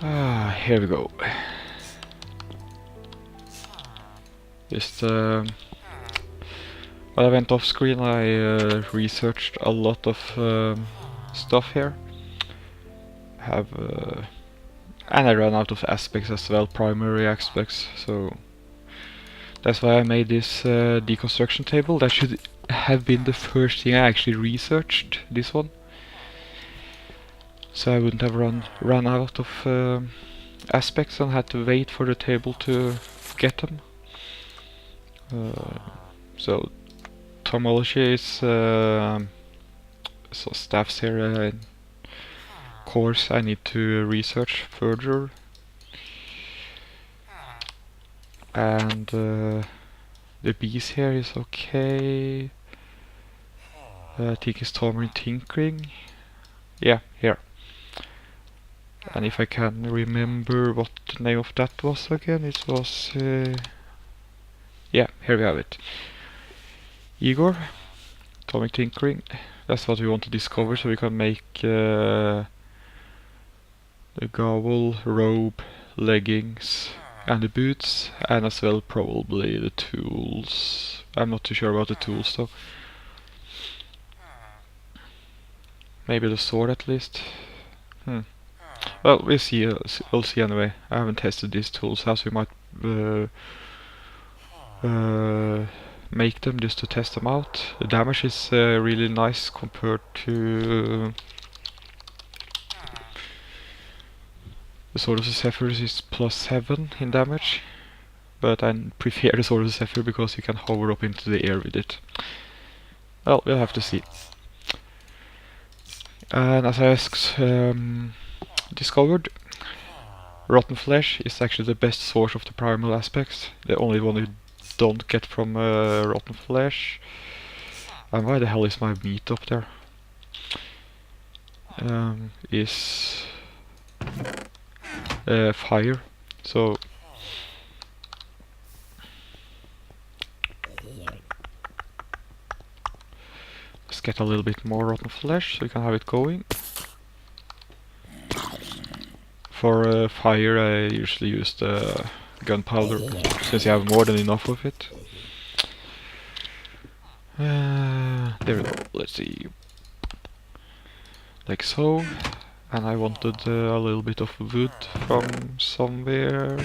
Here we go. Just while I went off screen, I researched a lot of stuff here. And I ran out of aspects as well, primary aspects, so that's why I made this deconstruction table. That should have been the first thing I actually researched, this one. So I wouldn't have run out of aspects and had to wait for the table to get them. So tomology is so staffs here. Course I need to research further, and the bees here is okay. I think it's Tomer and Tinkering. Yeah, here. And if I can remember what the name of that was again, it was yeah, here we have it. Igor, Atomic Tinkering. That's what we want to discover, so we can make the gobble, robe, leggings, and the boots, and as well probably the tools. I'm not too sure about the tools though. Maybe the sword at least. Well, we'll see. We'll see anyway. I haven't tested these tools, as we might make them just to test them out. The damage is really nice compared to the Sword of the Zephyrs is +7 in damage, but I prefer the Sword of the Zephyr because you can hover up into the air with it. Well, we'll have to see. And as I discovered, rotten flesh is actually the best source of the primal aspects. The only one you don't get from rotten flesh. And why the hell is my meat up there? Is fire. So let's get a little bit more rotten flesh so we can have it going. For fire I usually use the gunpowder, since you have more than enough of it. There we go, let's see. Like so. And I wanted a little bit of wood from somewhere.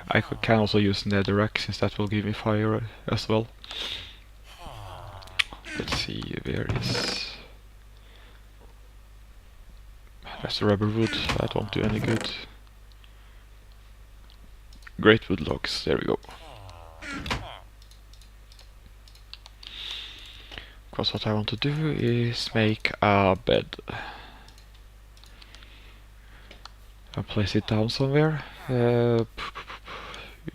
I can also use netherrack, since that will give me fire as well. Let's see, where is... That's the rubber wood, that won't do any good. Great wood logs, there we go. Because what I want to do is make a bed. I'll place it down somewhere. We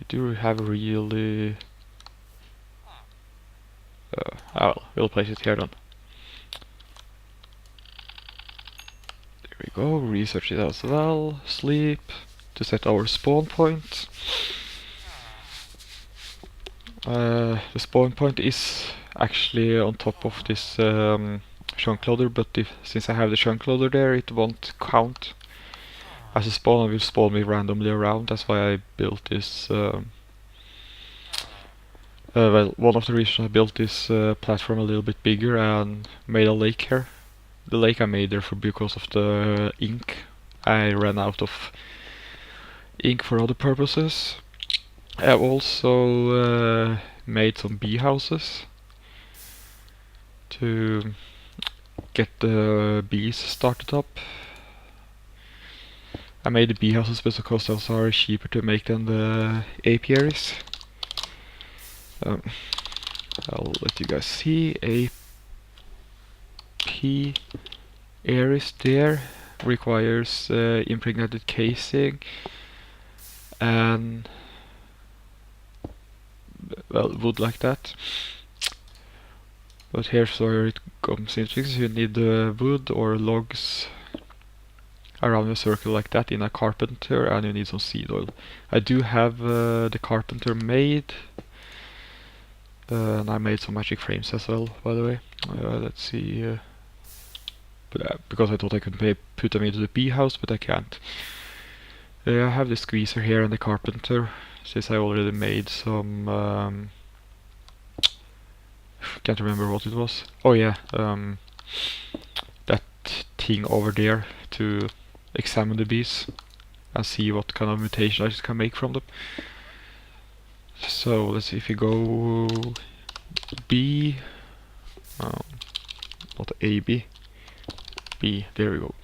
do have really... well, we'll place it here then. There we go, research it as well. Sleep, to set our spawn point. The spawn point is actually on top of this chunk loader, but since I have the chunk loader there, it won't count as a spawn. It will spawn me randomly around. That's why I built this. Well, one of the reasons I built this platform a little bit bigger and made a lake here. The lake I made there because of the ink. I ran out of ink for other purposes. I've also made some bee houses to get the bees started up. I made the bee houses because those are cheaper to make than the apiaries. I'll let you guys see. Apiaries there requires impregnated casing and well, wood like that. But here's where it comes into things. You need wood or logs around a circle like that in a carpenter, and you need some seed oil. I do have the carpenter made, and I made some magic frames as well, by the way. Let's see. but because I thought I could put them into the bee house, but I can't. I have the squeezer here and the carpenter, since I already made some. Can't remember what it was. Oh yeah, that thing over there to examine the bees and see what kind of mutation I can make from them. So let's see if we go B, not A, B, B, there we go.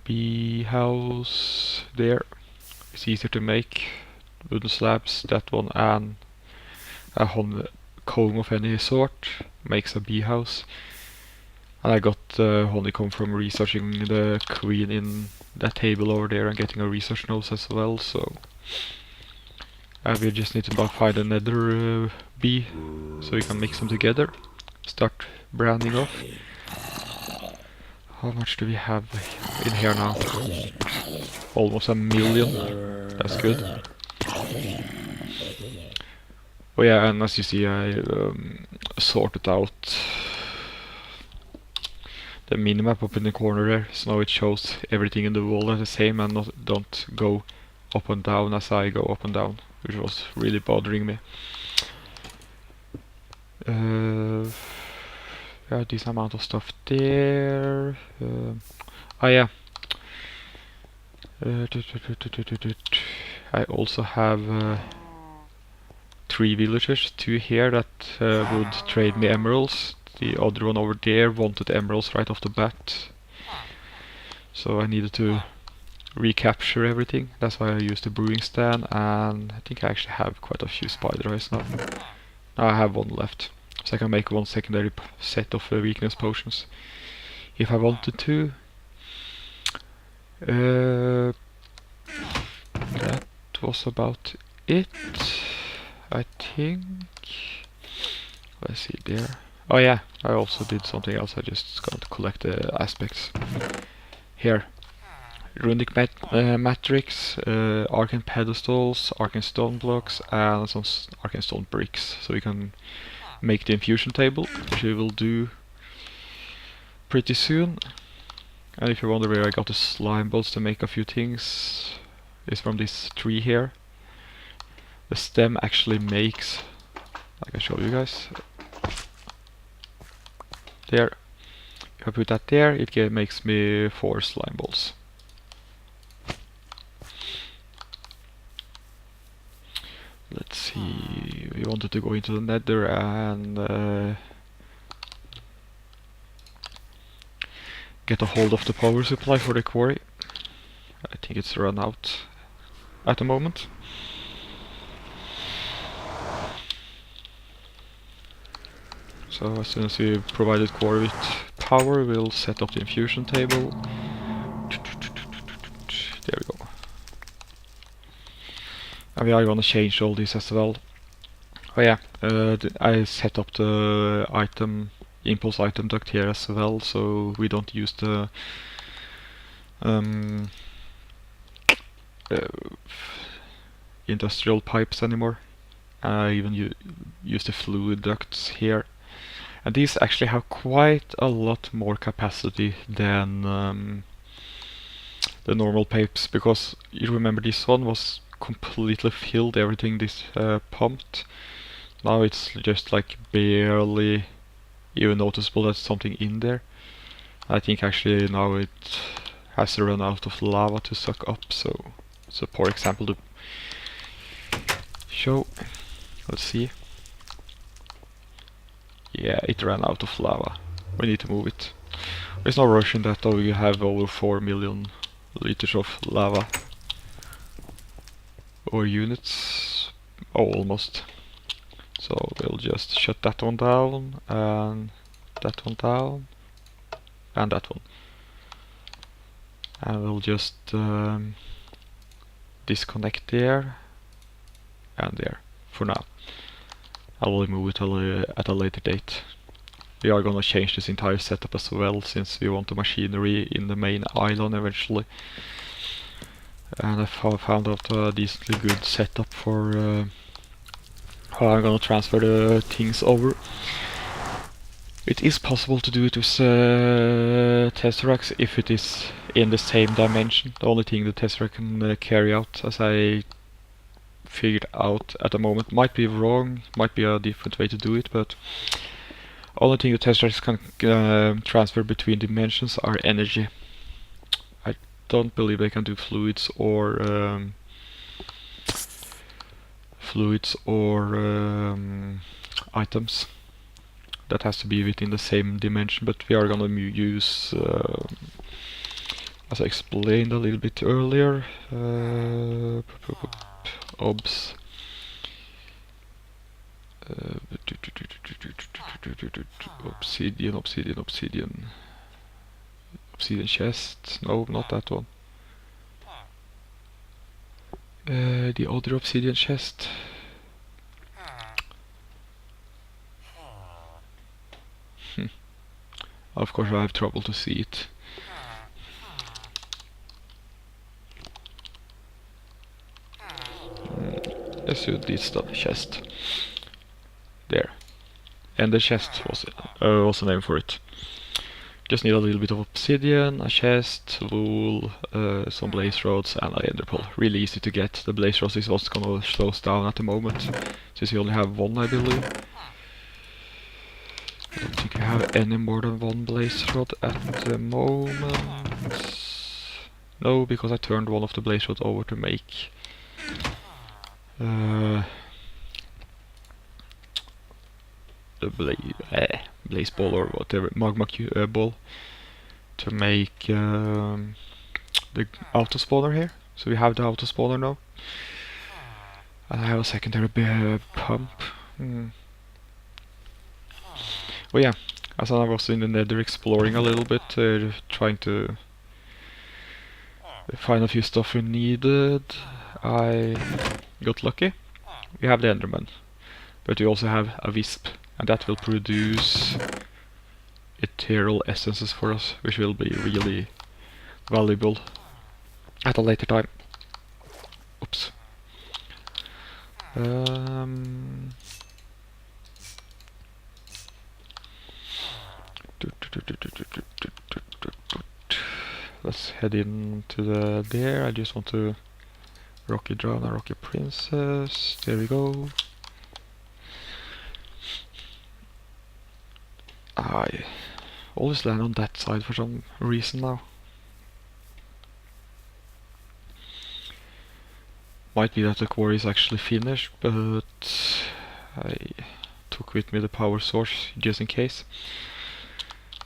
Bee house there. It's easier to make. Wooden slabs, that one, and a comb of any sort makes a bee house. And I got honeycomb from researching the queen in that table over there and getting a research nose as well, so we just need to find another bee so we can mix them together. Start branding off. How much do we have in here now? Almost 1 million. That's good. Oh yeah, and as you see, I sorted out the minimap up in the corner there, so now it shows everything in the wall as the same and don't go up and down as I go up and down, which was really bothering me. Yeah, this amount of stuff there. Oh yeah. I also have 3 villagers, 2 here that would trade me emeralds. The other one over there wanted emeralds right off the bat. So I needed to recapture everything. That's why I used the brewing stand, and I think I actually have quite a few spider eyes now. I have 1 left, so I can make 1 secondary set of weakness potions if I wanted to. That was about it, I think. Let's see there. Oh yeah, I also did something else. I just got to collect the aspects. Here. Runic matrix, arcane pedestals, arcane stone blocks, and some arcane stone bricks. So we can make the infusion table, which we will do pretty soon. And if you wonder where I got the slime balls to make a few things, it's from this tree here. The stem actually makes, I can show you guys. There. If I put that there, it makes me 4 slime balls. Let's see, we wanted to go into the nether and get a hold of the power supply for the quarry. I think it's run out at the moment. So as soon as we provided quarry with power, we'll set up the infusion table. There we go. And we are gonna change all this as well. Oh yeah, I set up the impulse item duct here as well, so we don't use the industrial pipes anymore. I even use the fluid ducts here. And these actually have quite a lot more capacity than the normal pipes, because you remember this one was completely filled, everything this pumped. Now it's just like barely even noticeable there's something in there. I think actually now it has to run out of lava to suck up, so it's a poor example to show. Let's see. Yeah, it ran out of lava. We need to move it. There's no rush in that though, we have over 4 million liters of lava. Or units. Oh, almost. So we'll just shut that one down, and that one down, and that one. And we'll just disconnect there, and there, for now. I will remove it at a later date. We are gonna change this entire setup as well, since we want the machinery in the main island eventually. And I found out a decently good setup for how I'm gonna transfer the things over. It is possible to do it with Tesseracts if it is in the same dimension. The only thing the Tesseract can carry out, as I figured out at the moment, might be wrong, might be a different way to do it, but only thing the Tesseracts can transfer between dimensions are energy. I don't believe they can do fluids or items. That has to be within the same dimension, but we are gonna use, as I explained a little bit earlier, obs. Obsidian chest. No, not that one. The other obsidian chest. Of course I have trouble to see it. Let's do this chest. There. And the chest was a name for it. Just need a little bit of obsidian, a chest, wool, some blaze rods, and an ender pearl. Really easy to get. The blaze rods is what's gonna slow us down at the moment, since we only have one, I believe. I don't think we have any more than one blaze rod at the moment. No, because I turned one of the blaze rods over to make the blaze ball or whatever, magma ball, to make the auto spawner here. So we have the auto spawner now, and I have a secondary pump. Well, yeah, as I was in the nether exploring a little bit, trying to find a few stuff we needed, I got lucky. We have the enderman, but we also have a wisp, and that will produce ethereal essences for us, which will be really valuable at a later time. Oops. Let's head into there. I just want to rocky drown a rocky princess. There we go. I always land on that side for some reason now. Might be that the quarry is actually finished, but I took with me the power source just in case.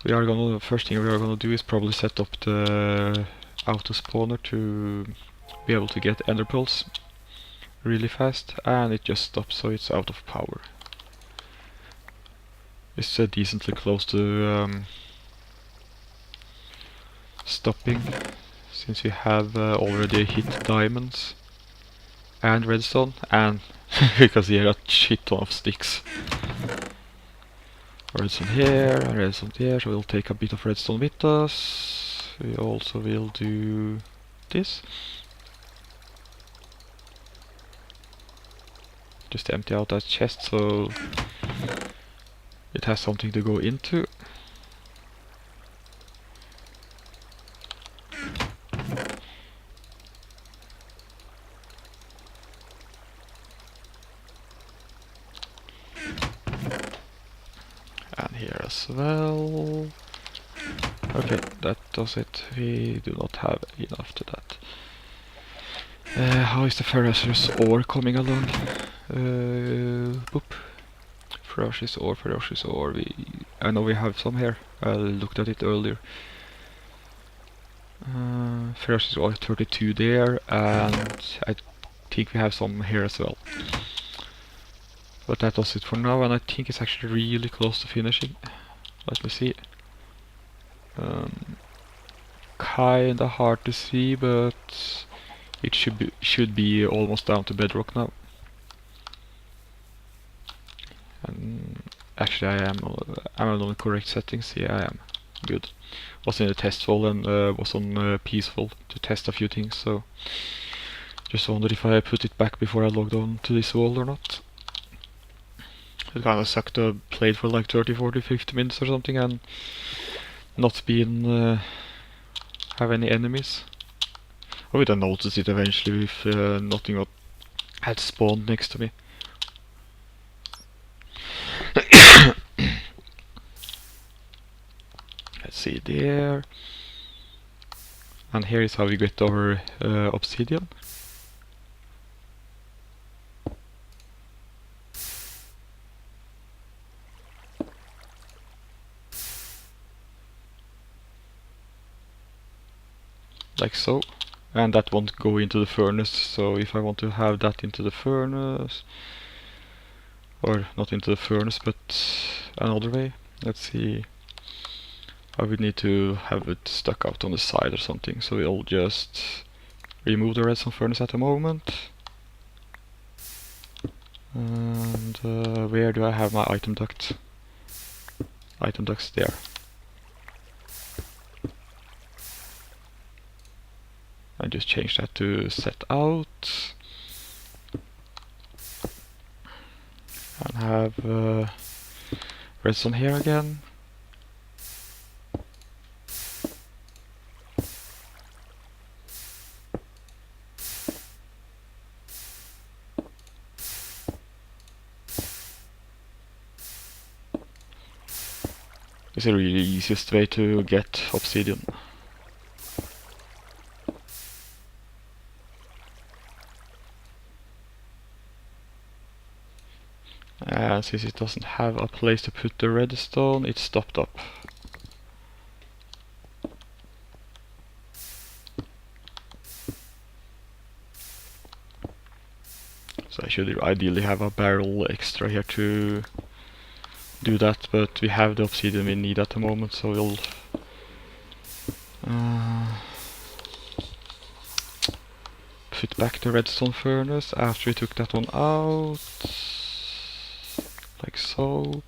First thing we are gonna do is probably set up the auto spawner to be able to get ender pearls really fast, and it just stops, so it's out of power. It's decently close to stopping, since we have already hit diamonds and redstone, and because we have a shit ton of sticks. Redstone here, and redstone there, so we'll take a bit of redstone with us. We also will do this. Just empty out that chest so it has something to go into. And here as well. Okay, that does it. We do not have enough to that. How is the ferocious ore coming along? Boop. Ferocious ore. I know we have some here. I looked at it earlier. Ferocious ore 32 there, and I think we have some here as well. But that does it for now, and I think it's actually really close to finishing. Let me see. Kinda hard to see, but it should be almost down to bedrock now. And actually, I'm on the correct settings. Yeah, I am. Good. Was in the test wall and was on peaceful to test a few things. So just wondered if I put it back before I logged on to this wall or not. It kind of sucked to have played for like 30, 40, 50 minutes or something and not been have any enemies. I would have noticed it eventually if nothing had spawned next to me. Let's see there. And here is how we get our obsidian. Like so. And that won't go into the furnace, so if I want to have that into the furnace, or not into the furnace but another way, let's see, I would need to have it stuck out on the side or something, so we'll just remove the redstone furnace at the moment. And where do I have my item duct? Item ducts there. I just change that to set out. And have redstone here again. This is the really easiest way to get obsidian. And since it doesn't have a place to put the redstone, it's stopped up. So I should ideally have a barrel extra here to do that, but we have the obsidian we need at the moment, so we'll put back the redstone furnace after we took that one out, like so.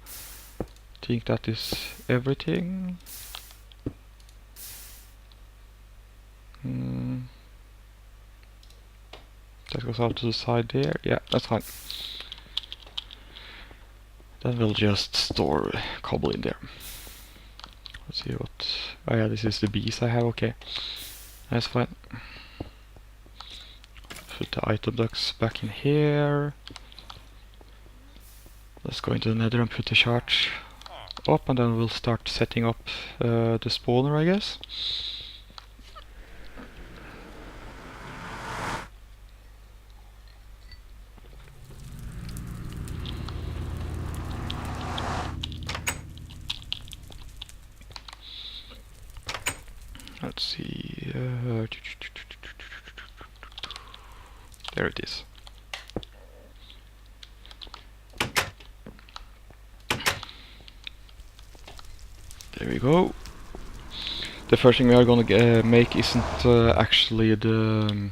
I think that is everything. That goes out to the side there. Yeah, that's fine. Then we'll just store cobble in there. Let's see what... Oh yeah, this is the bees I have, okay. That's fine. Put the item ducts back in here. Let's go into the nether and put the charge up, and then we'll start setting up the spawner, I guess. Let's see, there it is. There we go. The first thing we are gonna make isn't actually the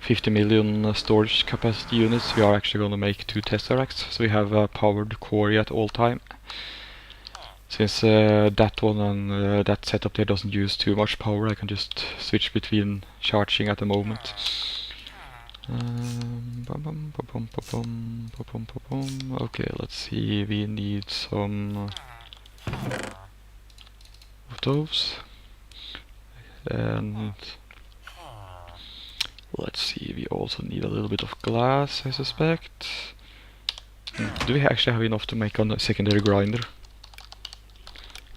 50 million storage capacity units. We are actually gonna make 2 tesseracts, so we have a powered quarry at all time. Since that one and that setup there doesn't use too much power, I can just switch between charging at the moment. Okay, let's see, we need some of those. And let's see, we also need a little bit of glass, I suspect. Do we actually have enough to make a secondary grinder?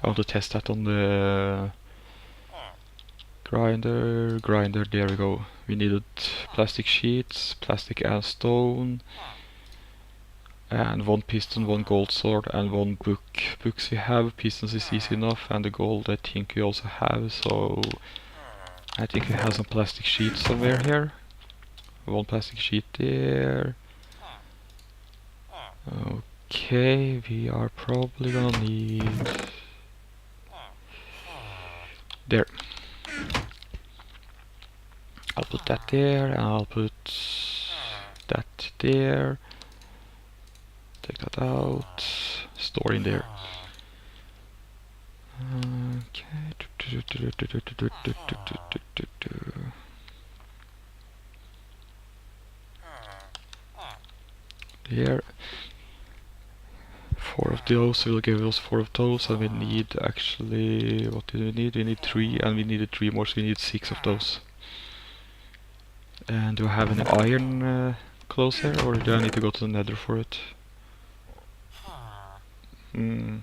I want to test that on the grinder, there we go. We needed plastic sheets, plastic and stone, and 1 piston, 1 gold sword, and 1 book. Books we have, pistons is easy enough, and the gold I think we also have, so I think we have some plastic sheets somewhere here. 1 plastic sheet there. Okay, we are probably gonna need... There. I'll put that there, and I'll put that there. Take that out. Store in there. Okay. There. 4 of those, we'll give us 4 of those, and we need actually, what do we need? We need 3, and we needed 3 more, so we need 6 of those. And do I have any iron close here, or do I need to go to the nether for it? I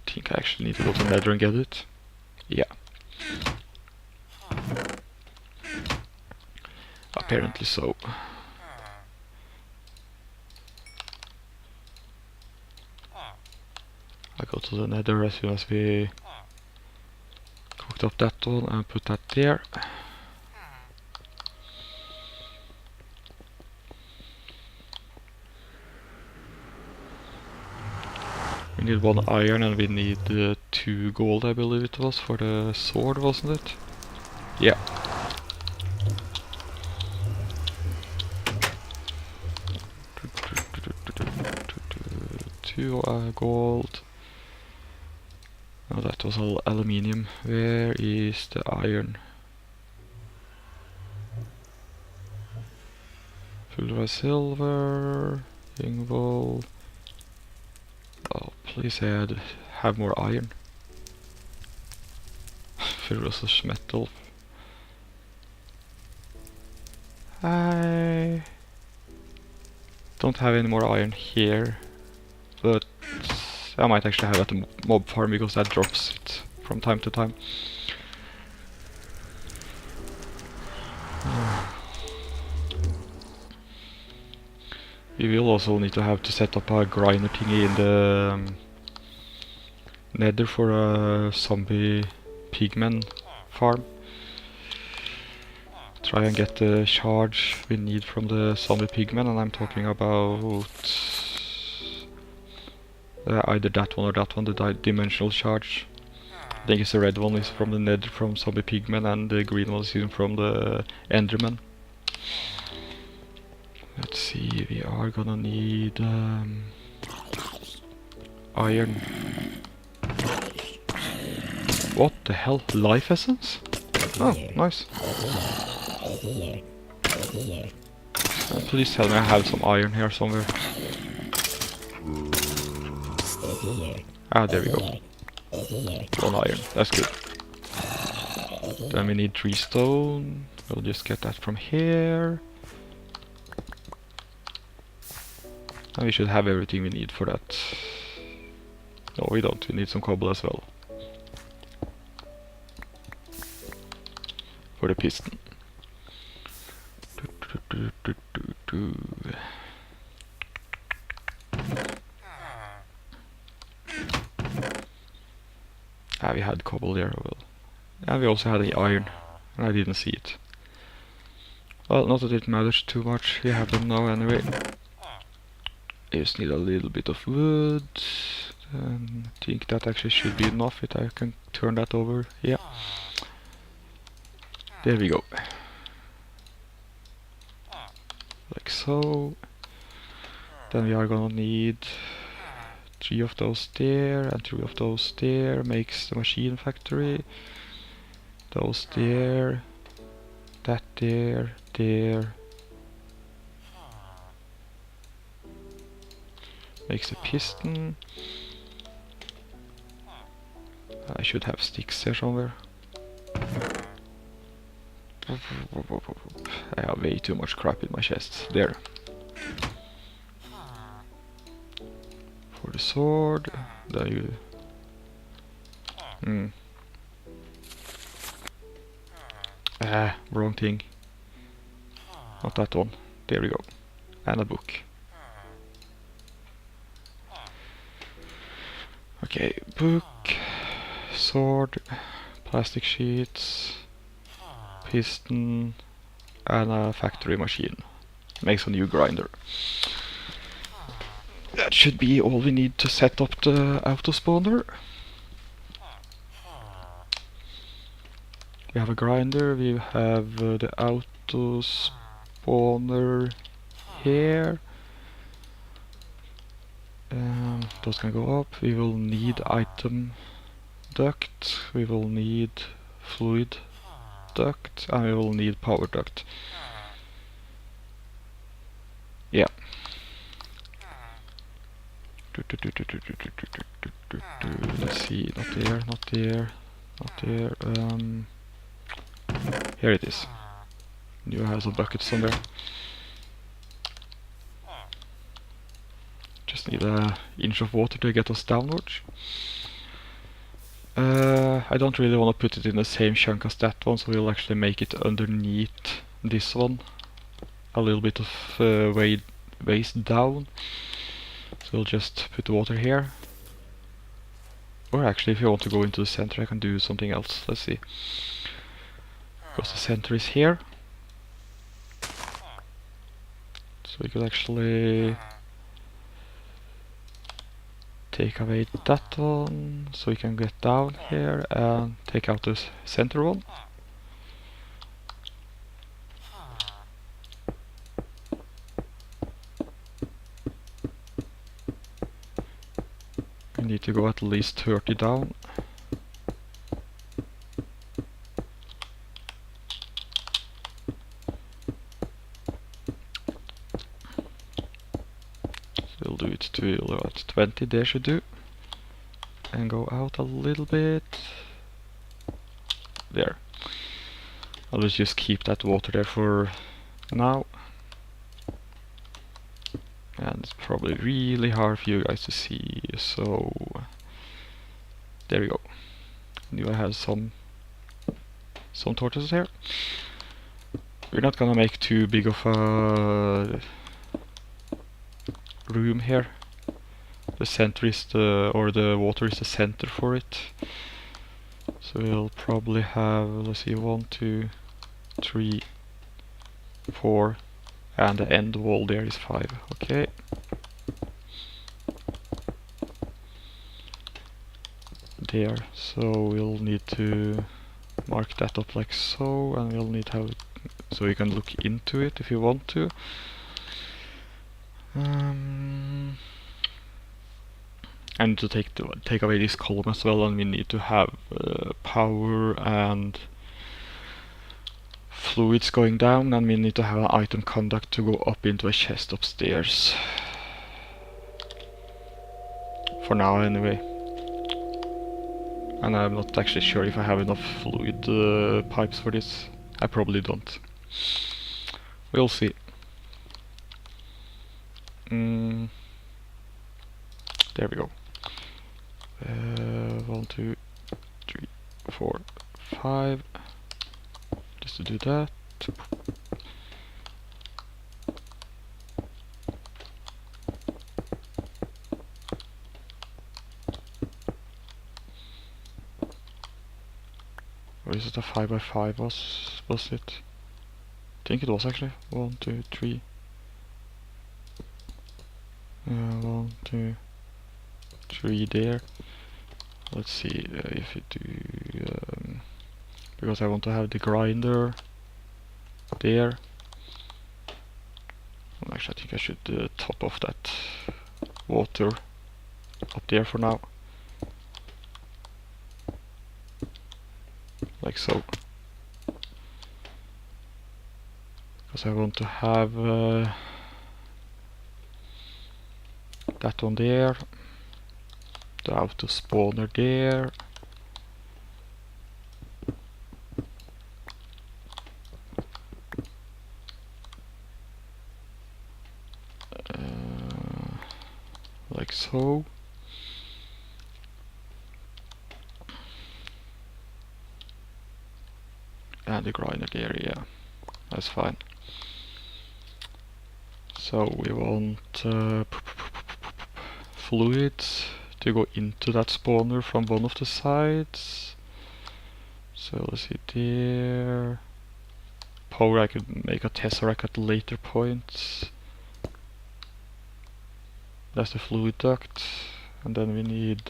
think I actually need to go to the nether and get it. Yeah. Apparently so. I go to the nether as soon as we cooked up that one and put that there. We need 1 iron and we need 2 gold, I believe it was, for the sword, wasn't it? Yeah. Two gold. Oh, that was all aluminium. Where is the iron? Silver, silver, Ingvoll. Oh, please have more iron. Ferrous metal. I don't have any more iron here, but I might actually have it at the mob farm because that drops it from time to time. We will also need to have to set up a grinder thingy in the nether for a zombie pigman farm. Try and get the charge we need from the zombie pigman, and I'm talking about either that one or that one, the dimensional charge. I think it's the red one is from the nether from zombie pigman, and the green one is even from the enderman. Let's see, we are gonna need iron. What the hell? Life essence? Oh, nice. Please tell me I have some iron here somewhere. Ah, there we go. 1 iron, that's good. Then we need 3 stone. We'll just get that from here. And we should have everything we need for that. No, we don't. We need some cobble as well. For the piston. Ah, we had cobble there. Well, and we also had the iron, and I didn't see it. Well, not that it matters too much. We have them now anyway. I just need a little bit of wood. And I think that actually should be enough. I can turn that over. Yeah. There we go. Like so. Then we are gonna need 3 of those there and 3 of those there. Makes the machine factory. Those there. That there. There. Makes the piston. I should have sticks there somewhere. I have way too much crap in my chest. There. For the sword. There you... Ah, wrong thing. Not that one. There we go. And a book. Okay, book, sword, plastic sheets, piston, and a factory machine. Makes a new grinder. That should be all we need to set up the auto spawner. We have a grinder, we have the auto spawner here. Those can go up. We will need item duct, we will need fluid duct, and we will need power duct. Yeah. Let's see, not there, not there, not there. Here it is. You have some buckets somewhere. Just need an inch of water to get us downwards. I don't really want to put it in the same chunk as that one, so we'll actually make it underneath this one. A little bit of ways down. So we'll just put the water here. Or actually, if you want to go into the center, I can do something else. Let's see. Because the center is here. So we could actually take away that one, so we can get down here and take out the center one. We need to go at least 30 down. So we'll do it to at 20, there should do. And go out a little bit. There. I'll just keep that water there for now. And it's probably really hard for you guys to see, so there we go. Knew I had some tortoises here. We're not gonna make too big of a room here. The center is the water is the center for it. So we'll probably have, let's see, 1, 2, 3, 4, and the end wall there is 5. Okay. There. So we'll need to mark that up like so, and we'll need to have it so you can look into it if you want to. And to take away this column as well, and we need to have power and fluids going down, and we need to have an item conduct to go up into a chest upstairs. For now anyway. And I'm not actually sure if I have enough fluid pipes for this. I probably don't. We'll see. There we go. 1, 2, 3, 4, 5. Just to do that. Or is it a 5x5 was it? I think it was actually. 1, 2, 3. 1, 2, 3 there. Let's see if we do, because I want to have the grinder there. And actually I think I should top off that water up there for now. Like so. Because I want to have that one there. The auto spawner there. Like so. And the grinder there, yeah, that's fine. So we want fluids to go into that spawner from one of the sides. So let's see there. Power, I could make a tesseract at later points. That's the fluid duct. And then we need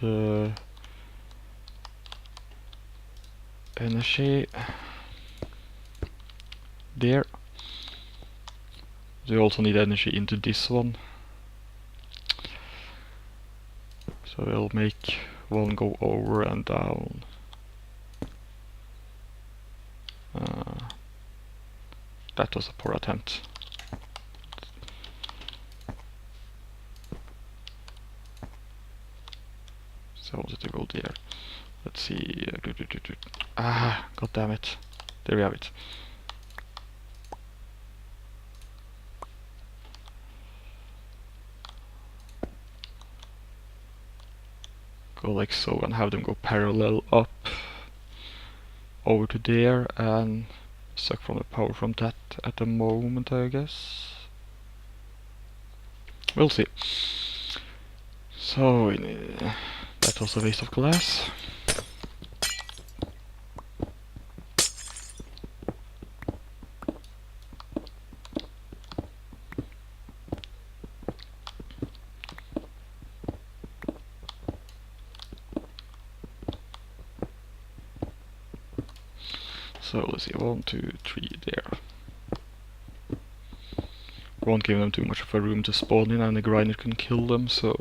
energy there. We also need energy into this one. So we'll make one go over and down. That was a poor attempt. go there. Let's see. Ah, god damn it. There we have it. Go like so and have them go parallel up over to there and suck from the power from that at the moment, I guess. We'll see. So that was a waste of glass. So let's see, 1, 2, 3 there. Won't give them too much of a room to spawn in, and the grinder can kill them, so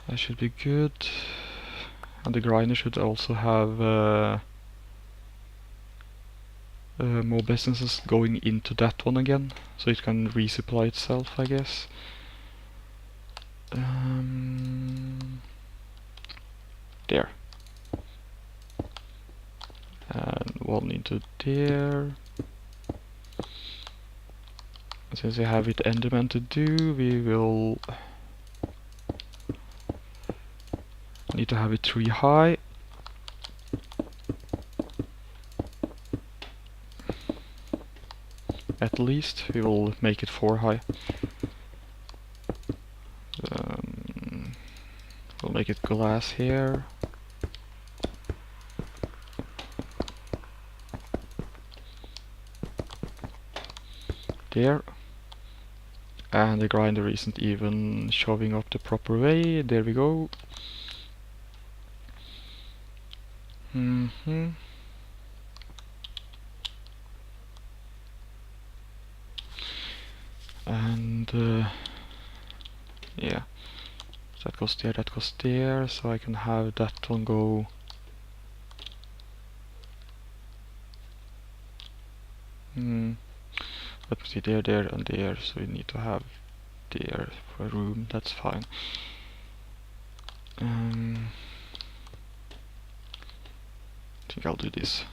that should be good. And the grinder should also have more businesses going into that one again, so it can resupply itself, I guess. There. And one into there. Since we have it Enderman to do, we will need to have it 3 high. At least we will make it 4 high. We'll make it glass here. There. And the grinder isn't even shoving up the proper way. There we go. And yeah, so that goes there, so I can have that one go. Let me see, there, and there, so we need to have there for a room, that's fine. I think I'll do this.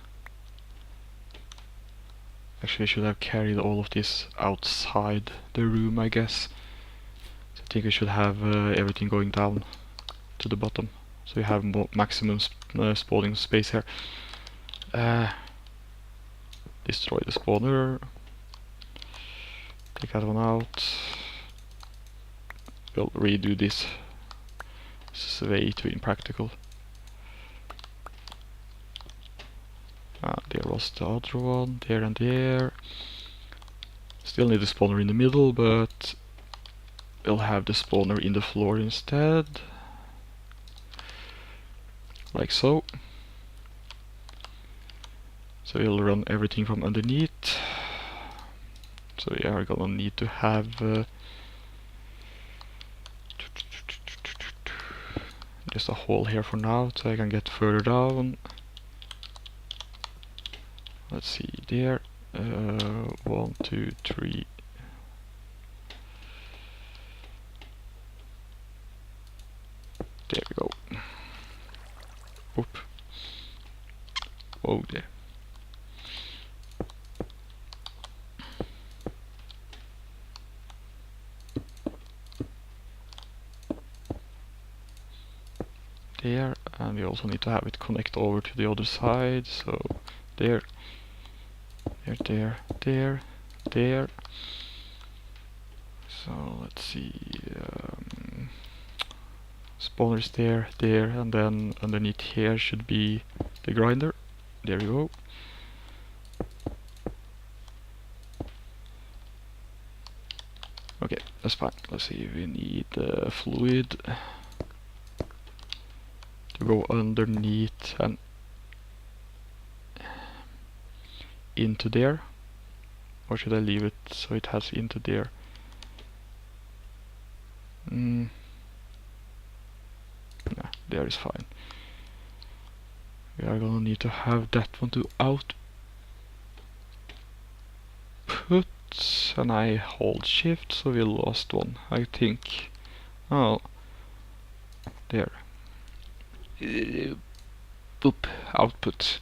Actually, I should have carried all of this outside the room, I guess. So I think we should have everything going down to the bottom, so we have maximum spawning space here. Destroy the spawner. Take that one out. We'll redo this. This is way too impractical. There was the other one, there and there. Still need the spawner in the middle, but we'll have the spawner in the floor instead. Like so. So we'll run everything from underneath. So we are gonna need to have just a hole here for now, so I can get further down. Let's see, there. 1, 2, 3. There we go. Oop. Oh, there. There, and we also need to have it connect over to the other side, so there. There. So let's see, spawners there, and then underneath here should be the grinder. There we go. Okay, that's fine. Let's see, we need fluid to go underneath and into there. Or should I leave it so it has into there? Nah, there is fine. We are gonna need to have that one to output, and I hold shift, so we lost one, I think. Oh, there. boop, output.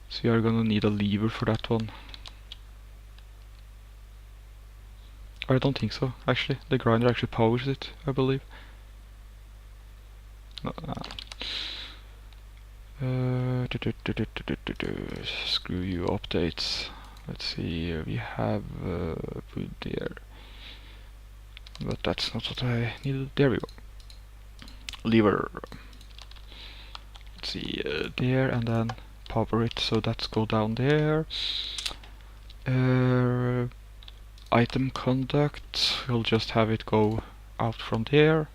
So you are gonna need a lever for that one. I don't think so, actually. The grinder actually powers it, I believe. Screw you, updates. Let's see, we have wood there. But that's not what I needed. There we go. Lever. Let's see, there, and then power it, so that's go down there. Item conduct, we'll just have it go out from there.